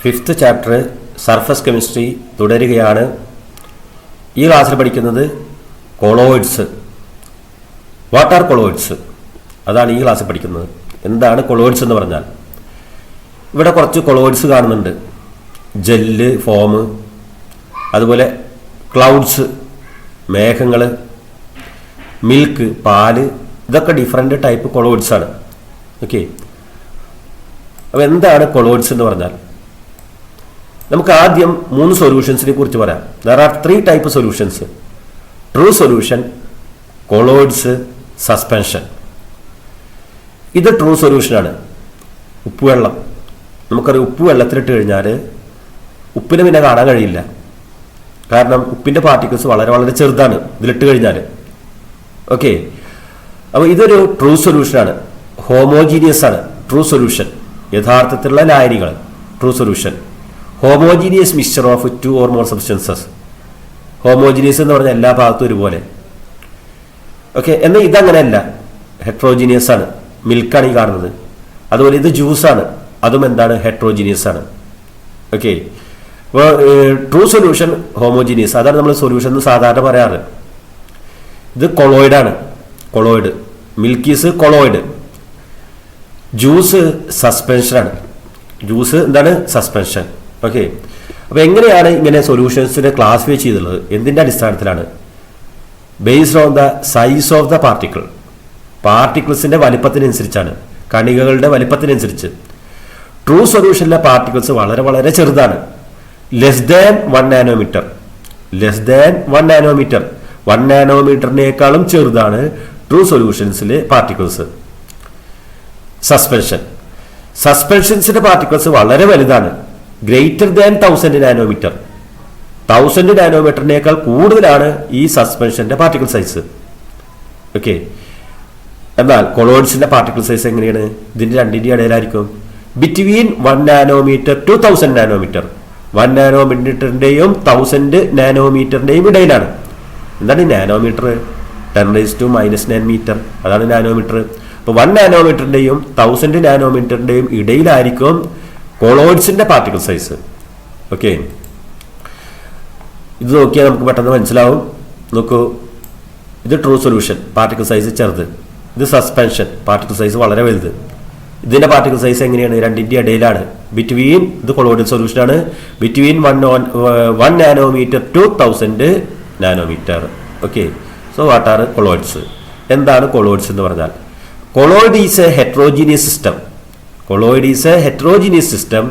Fifth chapter surface chemistry തുടരുകയാണ്. ഈ ക്ലാസ്സിൽ പഠിക്കുന്നത് കൊളോയിഡ്സ്. What are colloids? അതാണ് ഈ ക്ലാസ്സിൽ പഠിക്കുന്നത്. എന്താണ് കൊളോയിഡ്സ് എന്ന് പറഞ്ഞാൽ? ഇവിടെ കുറച്ച് കൊളോയിഡ്സ് കാണുന്നുണ്ട്. ജെല്ല്, ഫോം, അതുപോലെ ക്ലൗഡ്സ്, മേഘങ്ങൾ, മിൽക്ക്, പാല്, ഇതൊക്കെ ഡിഫറെൻ്റ് ടൈപ്പ് കൊളോയിഡ്സ് ആണ്. ഓക്കെ, അപ്പോൾ എന്താണ് കൊളോയിഡ്സ് എന്ന് പറഞ്ഞാൽ? നമുക്ക് ആദ്യം 3 സൊല്യൂഷൻസിനെ കുറിച്ച് പറയാം. There are 3 type solutions: true solution, colloids, suspension. ഇത് ട്രൂ സൊല്യൂഷനാണ്. ഉപ്പുവെള്ളം, നമുക്കറിയാം, ഉപ്പ് വെള്ളത്തിലിട്ട് കഴിഞ്ഞാൽ ഉപ്പിനെ പിന്നെ കാണാൻ കഴിയില്ല. കാരണം ഉപ്പിൻ്റെ പാർട്ടിക്കിൾസ് വളരെ വളരെ ചെറുതാണ് ഇതിലിട്ട് കഴിഞ്ഞാൽ. ഓക്കെ, അപ്പോൾ ഇതൊരു ട്രൂ സൊല്യൂഷനാണ്. ഹോമോജീനിയസ് ആണ് ട്രൂ സൊല്യൂഷൻ. യഥാർത്ഥത്തിലുള്ള ലായനികൾ true solution. Homogeneous mixture of 2 or more substances. Homogeneous എന്ന് പറഞ്ഞാൽ എല്ലാ ഭാഗത്തും ഒരുപോലെ. ഓക്കെ, എന്നാൽ ഇതങ്ങനെയല്ല, ഹെട്രോജീനിയസ് ആണ്. മിൽക്കാണ് ഈ കാണുന്നത്. അതുപോലെ ഇത് ജ്യൂസാണ്, അതും എന്താണ്, ഹെട്രോജീനിയസ് ആണ്. ഓക്കെ, അപ്പോൾ ട്രൂ സൊല്യൂഷൻ ഹോമോജീനിയസ്, അതാണ് നമ്മൾ സൊല്യൂഷൻ എന്ന് സാധാരണ പറയാറ്. ഇത് കൊളോയിഡാണ്. Colloid, milk is colloid. ജ്യൂസ് സസ്പെൻഷനാണ്. ജ്യൂസ് എന്താണ്, സസ്പെൻഷൻ. ഓക്കെ, അപ്പോൾ എങ്ങനെയാണ് ഇങ്ങനെ സൊല്യൂഷൻസിനെ ക്ലാസിഫൈ ചെയ്തിട്ടുള്ളത്? എന്തിൻ്റെ അടിസ്ഥാനത്തിലാണ്? Based on the size of the particle. പാർട്ടിക്കിൾസിൻ്റെ വലിപ്പത്തിനനുസരിച്ചാണ്, കണികകളുടെ വലിപ്പത്തിനനുസരിച്ച്. ട്രൂ സൊല്യൂഷനിലെ പാർട്ടിക്കിൾസ് വളരെ വളരെ ചെറുതാണ്. Less than 1 nanometre. Less than 1 nanometre. 1 നാനോമീറ്ററിനേക്കാളും ചെറുതാണ് ട്രൂ സൊല്യൂഷൻസിലെ പാർട്ടിക്കിൾസ്. സസ്പെൻഷൻ. സസ്പെൻഷൻസിന്റെ പാർട്ടിക്കിൾസ് വളരെ വലുതാണ്. Greater than 1000 nanometre. 1000 നാനോമീറ്ററിനേക്കാൾ കൂടുതലാണ് ഈ സസ്പെൻഷന്റെ പാർട്ടിക്കിൾ സൈസ്. ഓക്കെ, എന്നാൽ കൊളോയിഡ്സിന്റെ പാർട്ടിക്കിൾ സൈസ് എങ്ങനെയാണ്? ഇതിന്റെ രണ്ടിന്റെ ഇടയിലായിരിക്കും. Between 1 nanometre to 1000 nanometre. 1 നാനോമീറ്ററിന്റെയും 1000 നാനോമീറ്ററിന്റെയും ഇടയിലാണ്. എന്താണ് നാനോമീറ്റർ? 10⁻⁻9 മീറ്റർ, അതാണ് നാനോമീറ്റർ. അപ്പോൾ 1 നാനോമീറ്ററിന്റെയും 1000 നാനോമീറ്ററിന്റെയും ഇടയിലായിരിക്കും കൊളോയിഡ്സിന്റെ പാർട്ടിക്കിൾ സൈസ്. ഓക്കെ, ഇത് നോക്കിയാൽ നമുക്ക് പെട്ടെന്ന് മനസ്സിലാവും. നോക്കൂ, ഇത് ട്രൂ സൊല്യൂഷൻ, പാർട്ടിക്കിൾ സൈസ് ചെറുത്. ഇത് സസ്പെൻഷൻ, പാർട്ടിക്കിൾ സൈസ് വളരെ വലുത്. ഇതിന്റെ പാർട്ടിക്കിൾ സൈസ് എങ്ങനെയാണ്? രണ്ടിന്റെ ഇടയിലാണ്. ബിറ്റ്വീൻ, ഇത് കൊളോയിഡ് സൊല്യൂഷനാണ്, between 1 nanometre to 1000 nanometre. Okay, so what are colloids? എന്താണ് കൊളോയിഡ്സ് എന്ന് പറഞ്ഞാൽ? Colloid is a heterogeneous system. Colloid is a heterogeneous system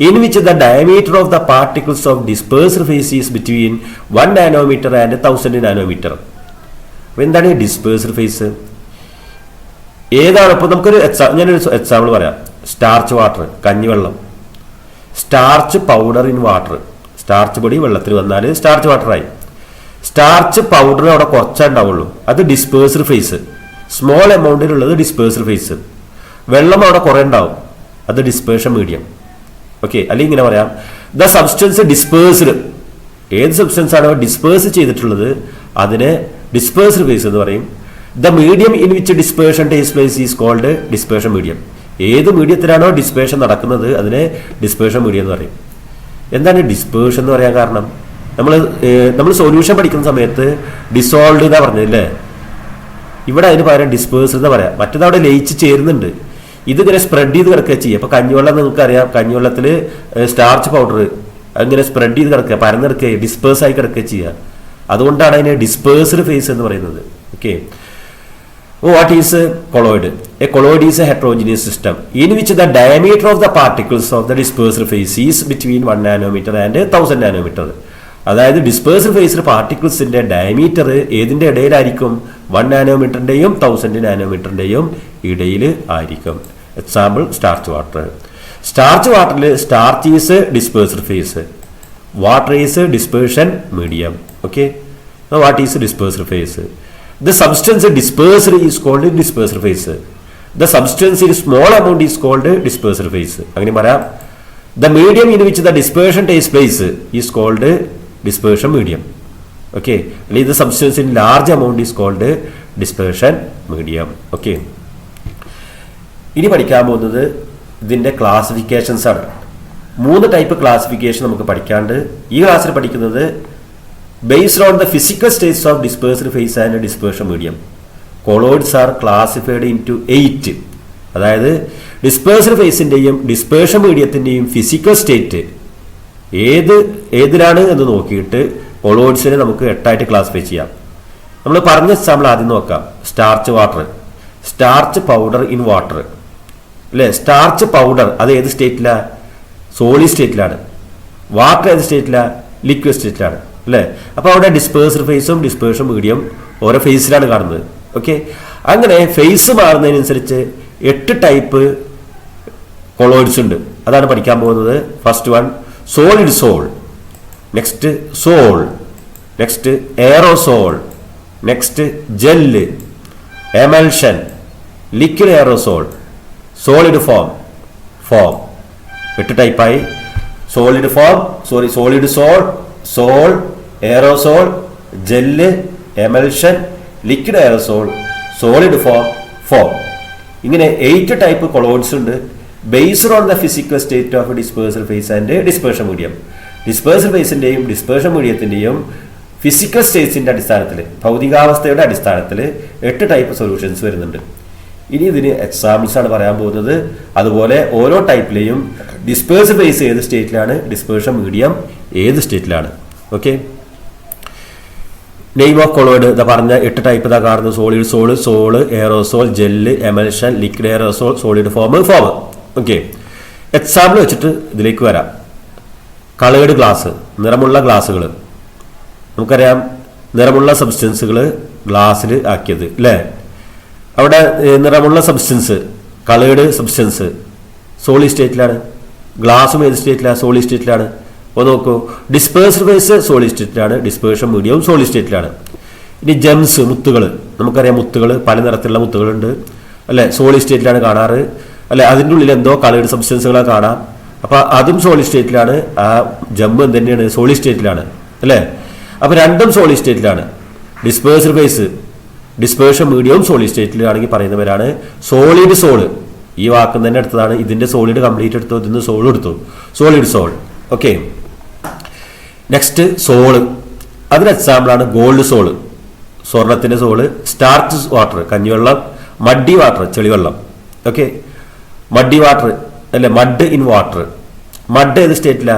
in which the diameter of the particles of dispersed phase is between 1 nanometer and 1000 nanometer. എന്താണ് dispersed face? ഏതാണ്? ഇപ്പോൾ നമുക്കൊരു ഞാനൊരു example പറയാം. Starch water, കഞ്ഞിവെള്ളം. Starch powder in water. Starch പൊടി വെള്ളത്തിൽ വന്നാൽ സ്റ്റാർച്ച് വാട്ടറായി. സ്റ്റാർച്ച് പൗഡർ അവിടെ കുറച്ചേ ഉണ്ടാവുള്ളൂ, അത് ഡിസ്പേഴ്സ്ഡ് ഫേസ്. സ്മോൾ എമൗണ്ടിലുള്ളത് ഡിസ്പേഴ്സ്ഡ് ഫേസ്. വെള്ളം അവിടെ കുറേ ഉണ്ടാവും, അത് ഡിസ്പേർഷൻ മീഡിയം. ഓക്കെ, അല്ലെങ്കിൽ ഇങ്ങനെ പറയാം, ദ സബ്സ്റ്റൻസ് ഡിസ്പേഴ്സ്ഡ്. ഏത് സബ്സ്റ്റൻസ് ആണോ ഡിസ്പേഴ്സ് ചെയ്തിട്ടുള്ളത് അതിനെ ഡിസ്പേഴ്സ്ഡ് ഫേസ് എന്ന് പറയും. The medium in which dispersion takes place is called dispersion medium. ഏത് മീഡിയത്തിലാണോ ഡിസ്പേർഷൻ നടക്കുന്നത് അതിനെ ഡിസ്പേർഷൻ മീഡിയം എന്ന് പറയും. എന്താണ് ഡിസ്പേർഷൻ എന്ന് പറയാൻ കാരണം? നമ്മൾ സൊല്യൂഷൻ പഠിക്കുന്ന സമയത്ത് ഡിസോൾവ് എന്നാ പറഞ്ഞല്ലേ, ഇവിടെ അതിന് പകരം ഡിസ്പേഴ്സ് എന്ന് പറയാം. മറ്റേത് അവിടെ ലയിച്ച് ചേരുന്നുണ്ട്, ഇതിങ്ങനെ സ്പ്രെഡ് ചെയ്ത് കിടക്കുക ചെയ്യുക. അപ്പോൾ കഞ്ഞിവെള്ളം നിങ്ങൾക്കറിയാം, കഞ്ഞിവെള്ളത്തിൽ സ്റ്റാർച്ച് പൗഡർ അങ്ങനെ സ്പ്രെഡ് ചെയ്ത് കിടക്കുക, പരന്നെടുക്കുക, ഡിസ്പേഴ്സ് ആയി കിടക്കുക ചെയ്യുക. അതുകൊണ്ടാണ് അതിനെ ഡിസ്പേഴ്സ്ഡ് ഫേസ് എന്ന് പറയുന്നത്. Okay, what is colloid? A colloid is A heterogeneous system in which the diameter of the particles of the dispersed phase is between 1 nanometer and 1000 nanometer. അതായത് ഡിസ്പേഴ്സ്ഡ് ഫേസിൽ പാർട്ടിക്കിൾസിന്റെ ഡയമീറ്റർ ഏതിന്റെ ഇടയിലായിരിക്കും? 1 നാനോമീറ്ററിന്റെയും 1000 നാനോമീറ്ററിന്റെയും ഇടയിൽ ആയിരിക്കും. Example starch water. സ്റ്റാർച്ച് വാട്ടറിൽ starch is dispersed phase, water is dispersion medium. Okay, what is dispersed phase? The substance dispersed is called dispersed phase. The substance in small amount is called dispersed phase. അങ്ങനെ പറയാം. The medium in which the dispersion takes place is called dispersion medium. Okay, അല്ലെങ്കിൽ the substance in large amount is called dispersion medium. Okay, ഇനി പഠിക്കാൻ പോകുന്നത് ഇതിൻ്റെ classifications ആണ്. 3 type classification നമുക്ക് പഠിക്കാണ്ട്. ഈ ക്ലാസ്സിൽ പഠിക്കുന്നത് based on the physical states of dispersed phase and dispersion medium. Colloids are classified into 8. അതായത് ഡിസ്പേഴ്സ്ഡ് ഫേസിൻ്റെയും ഡിസ്പേർഷൻ മീഡിയത്തിൻ്റെയും ഫിസിക്കൽ സ്റ്റേറ്റ് ഏതിലാണ് എന്ന് നോക്കിയിട്ട് കൊളോയിഡ്സിനെ നമുക്ക് 8ആയിട്ട് ക്ലാസിഫൈ ചെയ്യാം. നമ്മൾ പറഞ്ഞ എക്സാമ്പിൾ ആദ്യം നോക്കാം. Starch water, starch powder in water അല്ലേ. സ്റ്റാർച്ച് പൗഡർ അത് ഏത് സ്റ്റേറ്റിലാണ്? സോളിഡ് സ്റ്റേറ്റിലാണ്. വാട്ടർ ഏത് സ്റ്റേറ്റിലാണ്? ലിക്വിഡ് സ്റ്റേറ്റിലാണ് അല്ലേ. അപ്പോൾ അവിടെ ഡിസ്പേഴ്സ്ഡ് ഫേസും ഡിസ്പേർഷൻ മീഡിയം ഓരോ ഫേസിലാണ് കാണുന്നത്. ഓക്കെ, അങ്ങനെ ഫേസ് മാറുന്നതിനനുസരിച്ച് 8 ടൈപ്പ് കൊളോയിഡ്സ് ഉണ്ട്. അതാണ് പഠിക്കാൻ പോകുന്നത്. First one solid sol, next sol, next aerosol, next gel, emulsion, liquid aerosol, solid foam. 8 ടൈപ്പായി. Solid foam, solid sol, sol, aerosol, gel, emulsion, liquid aerosol, solid foam. ഇങ്ങനെ 8 type colloids ഉണ്ട് based on the physical state of dispersal phase and dispersion medium. Dispersal ഫേസിന്റെയും dispersion മീഡിയത്തിന്റെയും physical സ്റ്റേറ്റ്സിന്റെ അടിസ്ഥാനത്തിൽ, ഭൗതികാവസ്ഥയുടെ അടിസ്ഥാനത്തിൽ 8 type solutions വരുന്നുണ്ട്. ഇനി ഇതിന് എക്സാമ്പിൾസ് ആണ് പറയാൻ പോകുന്നത്. അതുപോലെ ഓരോ ടൈപ്പിലെയും ഡിസ്പേഴ്സ്ഡ് ഫേസ് ഏത് സ്റ്റേറ്റിലാണ്, ഡിസ്പേർഷൻ മീഡിയം ഏത് സ്റ്റേറ്റിലാണ്. ഓക്കെ, നെയിം ഓഫ് കൊളോയിഡ് ഇതാ പറഞ്ഞ 8 ടൈപ്പ് ഇതാ കാണുന്നത്. Solid sol, sol, aerosol, gel, emulsion, liquid aerosol, solid foam. Okay, example വെച്ചിട്ട് ഇതിലേക്ക് വരാം. കളേർഡ് ഗ്ലാസ്, നിറമുള്ള ഗ്ലാസ്സുകൾ. നമുക്കറിയാം നിറമുള്ള സബ്സ്റ്റൻസുകൾ ഗ്ലാസ്സിൽ ആക്കിയത് അല്ലേ. അവിടെ നിറമുള്ള സബ്സ്റ്റൻസ്, കളേർഡ് സബ്സ്റ്റൻസ് സോളിഡ് സ്റ്റേറ്റിലാണ്. ഗ്ലാസും ഏത് സ്റ്റേറ്റിലാണ്? സോളിഡ് സ്റ്റേറ്റിലാണ്. അപ്പോൾ നോക്കൂ, ഡിസ്പേഴ്സ്ഡ് ഫേസ് സോളിഡ് സ്റ്റേറ്റിലാണ്, ഡിസ്പേർഷൻ മീഡിയവും സോളിഡ് സ്റ്റേറ്റിലാണ്. ഇനി ജെംസ്, മുത്തുകൾ. നമുക്കറിയാം മുത്തുകൾ പല നിറത്തിലുള്ള മുത്തുകളുണ്ട് അല്ലേ. സോളിഡ് സ്റ്റേറ്റിലാണ് കാണാറ് അല്ലെ. അതിൻ്റെ ഉള്ളിൽ എന്തോ കളേർഡ് സബ്സ്റ്റൻസുകളെ കാണാം. അപ്പോൾ അതും സോളിഡ് സ്റ്റേറ്റിലാണ്. ആ ജെം തന്നെയാണ് സോളിഡ് സ്റ്റേറ്റിലാണ് അല്ലേ. അപ്പോൾ രണ്ടും സോളിഡ് സ്റ്റേറ്റിലാണ്. ഡിസ്പേഴ്സ്ഡ് ഫേസ് ഡിസ്പേർഷൻ മീഡിയവും സോളിഡ് സ്റ്റേറ്റിലാണെങ്കിൽ പറയുന്നവരാണ് സോളിഡ് സോള്. ഈ വാക്ക് തന്നെ എടുത്തതാണ്. ഇതിന്റെ സോളിഡ് കംപ്ലീറ്റ് എടുത്തു, ഇതിന് സോൾ എടുത്തു, solid sol. Okay, next sol. അതിന് എക്സാമ്പിളാണ് ഗോൾഡ് സോള്, സ്വർണത്തിന്റെ സോള്. സ്റ്റാർച്ച് വാട്ടർ, കഞ്ഞിവെള്ളം. മഡ്ഡി വാട്ടർ, ചെളിവെള്ളം. ഓക്കെ, മഡ്ഡി വാട്ടർ അല്ലെ, മഡ് ഇൻ വാട്ടർ. മഡ് ഏത് സ്റ്റേറ്റിലാ?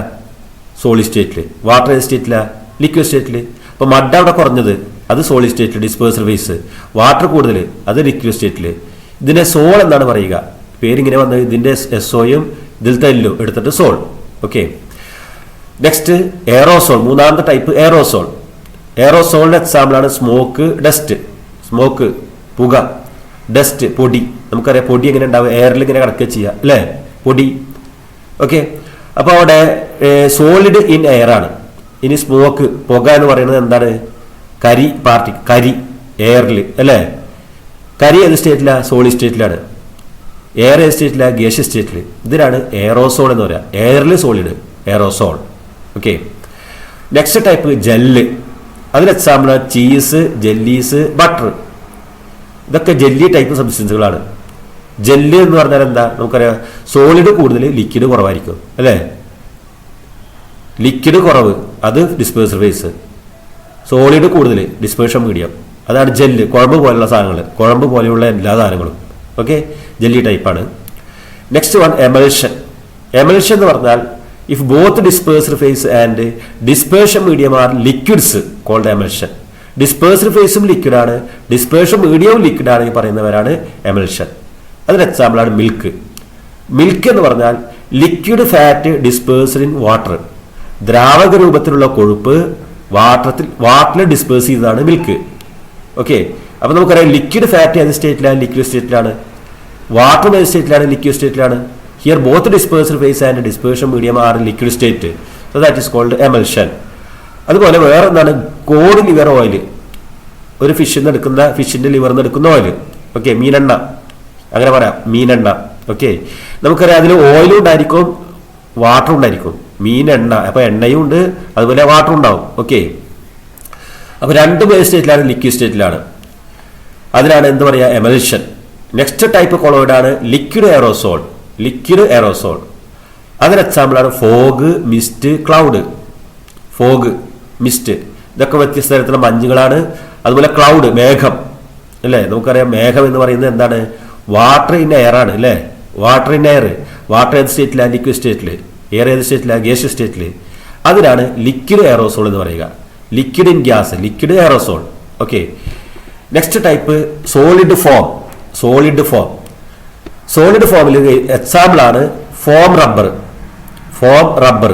സോളിഡ് സ്റ്റേറ്റിൽ. വാട്ടർ ഏത് സ്റ്റേറ്റിലാ? ലിക്വിഡ് സ്റ്റേറ്റിൽ. അപ്പൊ മഡ് അവിടെ കുറഞ്ഞത് അത് സോളിഡ് സ്റ്റേറ്റിൽ, ഡിസ്പേഴ്സ്ഡ് ഫേസ്. വാട്ടർ കൂടുതൽ അത് ലിക്വിഡ് സ്റ്റേറ്റിൽ. ഇതിനെ സോൾ എന്നാണ് പറയുക. പേരിങ്ങനെ വന്നത് ഇതിന്റെ SOയും ഇതിലത്തെ L എടുത്തിട്ട് സോൾ. ഓക്കെ, നെക്സ്റ്റ് എയറോസോൾ, മൂന്നാമത്തെ ടൈപ്പ് എയറോസോൾ. എയറോസോളിന്റെ എക്സാമ്പിളാണ് സ്മോക്ക്, ഡസ്റ്റ്. സ്മോക്ക് പുക, ഡസ്റ്റ് പൊടി. നമുക്കറിയാം പൊടി എങ്ങനെ ഉണ്ടാവും? എയറിൽ ഇങ്ങനെ കിടക്കുക ചെയ്യുക അല്ലേ, പൊടി. ഓക്കെ, അപ്പോൾ അവിടെ സോളിഡ് ഇൻ എയർ ആണ്. ഇനി സ്മോക്ക്, പുക എന്ന് പറയുന്നത് എന്താണ്? കരി എയറിൽ അല്ലേ. കരി ഏത് സ്റ്റേറ്റിലാണ്? സോളിഡ് സ്റ്റേറ്റിലാണ്. എയർ ഏത് സ്റ്റേറ്റിലാണ്? ഗ്യാഷ്യസ് സ്റ്റേറ്റിൽ. ഇതിനാണ് എയറോസോൾ എന്ന് പറയുക. എയറിൽ solid, aerosol. Okay, next type gel. അതിന് എക്സാമ്പിൾ ചീസ്, ജെല്ലീസ്, ബട്ടർ. ഇതൊക്കെ ജെല്ലി ടൈപ്പ് സബ്സ്റ്റൻസുകളാണ്. ജെല്ല് എന്ന് പറഞ്ഞാൽ എന്താ? നമുക്കറിയാം സോളിഡ് കൂടുതൽ, ലിക്വിഡ് കുറവായിരിക്കും അല്ലേ. ലിക്വിഡ് കുറവ് അത് ഡിസ്പേഴ്സ്ഡ് ഫേസ്, സോളിഡ് കൂടുതൽ ഡിസ്പേർഷൻ മീഡിയം. അതാണ് ജെല്ല്. കുഴമ്പ് പോലുള്ള സാധനങ്ങൾ, കുഴമ്പ് പോലെയുള്ള എല്ലാ സാധനങ്ങളും. ഓക്കെ, ജെല്ലി ടൈപ്പാണ്. Next one emulsion. എമൽഷൻ എന്ന് പറഞ്ഞാൽ if both dispersed phase and dispersion medium are liquids called emulsion. Dispersed ഫേസും ലിക്വിഡാണ്, ഡിസ്പേർഷൻ മീഡിയവും ലിക്വിഡാണ് ഈ പറയുന്നവരാണ് എമൽഷൻ. അതിന് എക്സാമ്പിളാണ് മിൽക്ക്. മിൽക്ക് എന്ന് പറഞ്ഞാൽ liquid fat dispersed in water. ദ്രാവക രൂപത്തിലുള്ള കൊഴുപ്പ് വാട്ടറിൽ ഡിസ്പേഴ്സ് ചെയ്തതാണ് മിൽക്ക്. ഓക്കെ, അപ്പൊ നമുക്കറിയാം ലിക്വിഡ് ഫാറ്റ് ഏത് സ്റ്റേറ്റിലാണ്? ലിക്വിഡ് സ്റ്റേറ്റിലാണ്. വാട്ടർ ഏത് സ്റ്റേറ്റിലാണ്? ലിക്വിഡ് സ്റ്റേറ്റിലാണ്. Here both dispersed phase and dispersion medium are liquid state. So that is called emulsion. അതുപോലെ വേറെ എന്താണ്? Cod liver oil. ഒരു ഫിഷിന്റെ ലിവറിൽ നിന്ന് എടുക്കുന്ന ഓയിൽ. ഓക്കെ, മീനെണ്ണ അങ്ങനെ പറയാം, മീനെണ്ണ. ഓക്കെ, നമുക്കറിയാം അതിൽ ഓയിലും ഉണ്ടായിരിക്കും, വാട്ടർ ഉണ്ടായിരിക്കും. മീനെണ്ണ, അപ്പൊ എണ്ണയും ഉണ്ട്, അതുപോലെ വാട്ടർ ഉണ്ടാവും. ഓക്കെ, അപ്പൊ രണ്ടും ഏത് സ്റ്റേറ്റിലാണ്? ലിക്വിഡ് സ്റ്റേറ്റിലാണ്. അതിനാണ് എന്ത് പറയുക? എമൽഷൻ. നെക്സ്റ്റ് ടൈപ്പ് കൊളോയിഡ് ആണ് ലിക്വിഡ് എയറോസോൾ. Liquid aerosol. അതിന് എക്സാമ്പിളാണ് fog, mist, cloud. Fog, mist ഇതൊക്കെ വ്യത്യസ്ത തരത്തിലുള്ള മഞ്ഞുകളാണ്. അതുപോലെ ക്ലൗഡ്, മേഘം അല്ലേ. നമുക്കറിയാം മേഘം എന്ന് പറയുന്നത് എന്താണ്? വാട്ടർ ഇൻ എയർ ആണ് അല്ലേ. Water in air. വാട്ടർ ഏത് സ്റ്റേറ്റിലാണ്? ലിക്വിഡ് സ്റ്റേറ്റിൽ. എയർ ഏത് സ്റ്റേറ്റിലാണ്? ഗ്യാഷ്യസ് സ്റ്റേറ്റിൽ. അതിനാണ് ലിക്വിഡ് എയറോസോൾ എന്ന് പറയുക. Liquid in gas, liquid aerosol. Okay. Next type solid foam. Solid foam. Solid ഫോമിൽ എക്സാമ്പിളാണ് form rubber. Form rubber.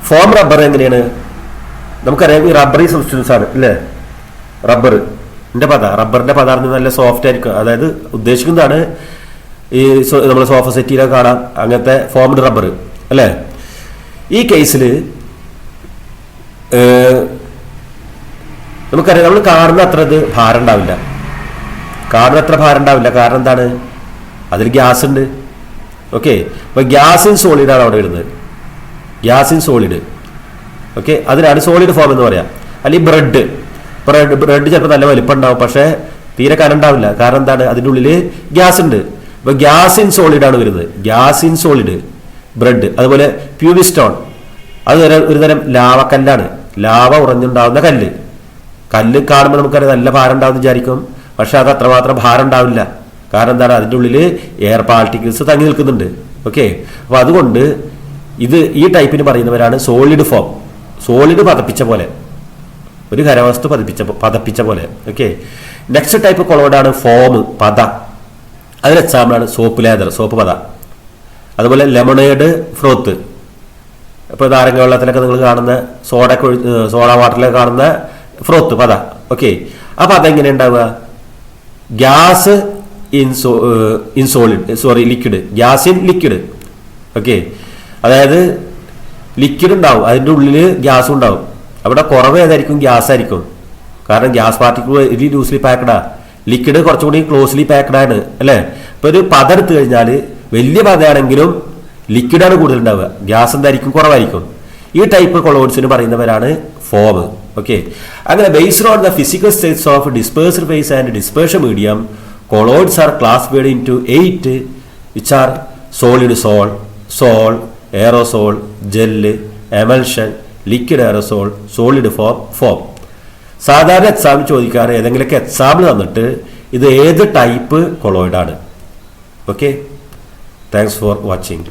Form rubber എങ്ങനെയാണ്? നമുക്കറിയാം ഈ റബ്ബറി സബ്സ്റ്റൻസ് ആണ് അല്ലേ. റബ്ബറിന്റെ പദാർത്ഥം നല്ല സോഫ്റ്റ് ആയിരിക്കും. അതായത് ഉദ്ദേശിക്കുന്നതാണ് ഈ നമ്മൾ സോഫ സെറ്റിയിലൊക്കെ കാണാം അങ്ങനത്തെ ഫോംഡ് റബ്ബർ അല്ലേ. ഈ കേസിൽ നമുക്കറിയാം നമ്മൾ കാണുന്ന അത്ര ഇത് ഭാരം ഉണ്ടാവില്ല. കാരണം എന്താണ്? അതിൽ ഗ്യാസ് ഉണ്ട്. ഓക്കെ. അപ്പൊ ഗ്യാസ് ഇൻ സോളിഡ് ആണ് അവിടെ വരുന്നത്. Gas in solid. ഓക്കെ. അതിനാണ് സോളിഡ് ഫോം എന്ന് പറയാം. അല്ലെങ്കിൽ ബ്രെഡ് ചിലപ്പോൾ നല്ല വലിപ്പം ഉണ്ടാവും, പക്ഷേ തീരെ കനം ഉണ്ടാവില്ല. കാരണം എന്താണ്? അതിൻ്റെ ഉള്ളിൽ ഗ്യാസ് ഉണ്ട്. അപ്പൊ ഗ്യാസ് ഇൻ സോളിഡ് ആണ് വരുന്നത്. Gas in solid bread. അതുപോലെ പ്യൂബിസ്റ്റോൺ, അത് ഒരു തരം ലാവക്കല്ലാണ്. ലാവ ഉറഞ്ഞുണ്ടാവുന്ന കല്ല്. കല്ല് കാണുമ്പോൾ നമുക്കറിയാം നല്ല ഭാരം ഉണ്ടാവും വിചാരിക്കും, പക്ഷെ അത് അത്രമാത്രം ഭാരം ഉണ്ടാവില്ല. കാരണം എന്താണ്? അതിൻ്റെ ഉള്ളിൽ എയർ പാർട്ടിക്കിൾസ് തങ്ങി നിൽക്കുന്നുണ്ട്. ഓക്കെ. അപ്പൊ അതുകൊണ്ട് ഈ ടൈപ്പിന് പറയുന്നവരാണ് സോളിഡ് ഫോം. സോളിഡ് പതപ്പിച്ച പോലെ, ഒരു ഖരവസ്തു പതപ്പിച്ച പോലെ. ഓക്കെ. നെക്സ്റ്റ് ടൈപ്പ് കൊളോയിഡാണ് ഫോം, പത. അതിന് എക്സാമ്പിളാണ് സോപ്പ് ലേദർ, സോപ്പ് പത. അതുപോലെ ലെമണേഡ്, ഫ്രോത്ത്. ഇപ്പോൾ നാരങ്ങ വെള്ളത്തിലൊക്കെ നിങ്ങൾ കാണുന്ന സോഡ വാട്ടറിലൊക്കെ കാണുന്ന ഫ്രോത്ത്, പത. ഓക്കെ. അപ്പം അതെങ്ങനെ ഉണ്ടാവുക? Gas in solid, liquid. Gas in liquid. Okay. അതായത് ലിക്വിഡ് ഉണ്ടാവും, അതിൻ്റെ ഉള്ളിൽ ഗ്യാസും ഉണ്ടാവും. അവിടെ കുറവ് ഏതായിരിക്കും? ഗ്യാസ് ആയിരിക്കും. കാരണം ഗ്യാസ് പാർട്ടിക്കിൾ വെരി ലൂസ്ലി പാക്ഡാ. ലിക്വിഡ് കുറച്ചുകൂടി ക്ലോസ്ലി പാക്ഡാണ് അല്ലേ. ഇപ്പൊ ഒരു പത എടുത്തു കഴിഞ്ഞാൽ വലിയ പതയാണെങ്കിലും ലിക്വിഡാണ് കൂടുതൽ ഉണ്ടാവുക, ഗ്യാസ് എന്തായിരിക്കും? കുറവായിരിക്കും. ഈ ടൈപ്പ് കൊളോയിഡ്സിന് പറയുന്നവരാണ് ഫോം. ഓക്കെ. അങ്ങനെ based on the physical states of dispersed phase and dispersion medium, colloids are classified into 8 which are solid sol, aerosol, gel, emulsion, liquid aerosol, solid foam. സാധാരണ എക്സാമ്പിൾ ചോദിക്കാറ് ഏതെങ്കിലുമൊക്കെ example തന്നിട്ട് ഇത് ഏത് type കൊളോയിഡാണ്. Okay. Thanks for watching.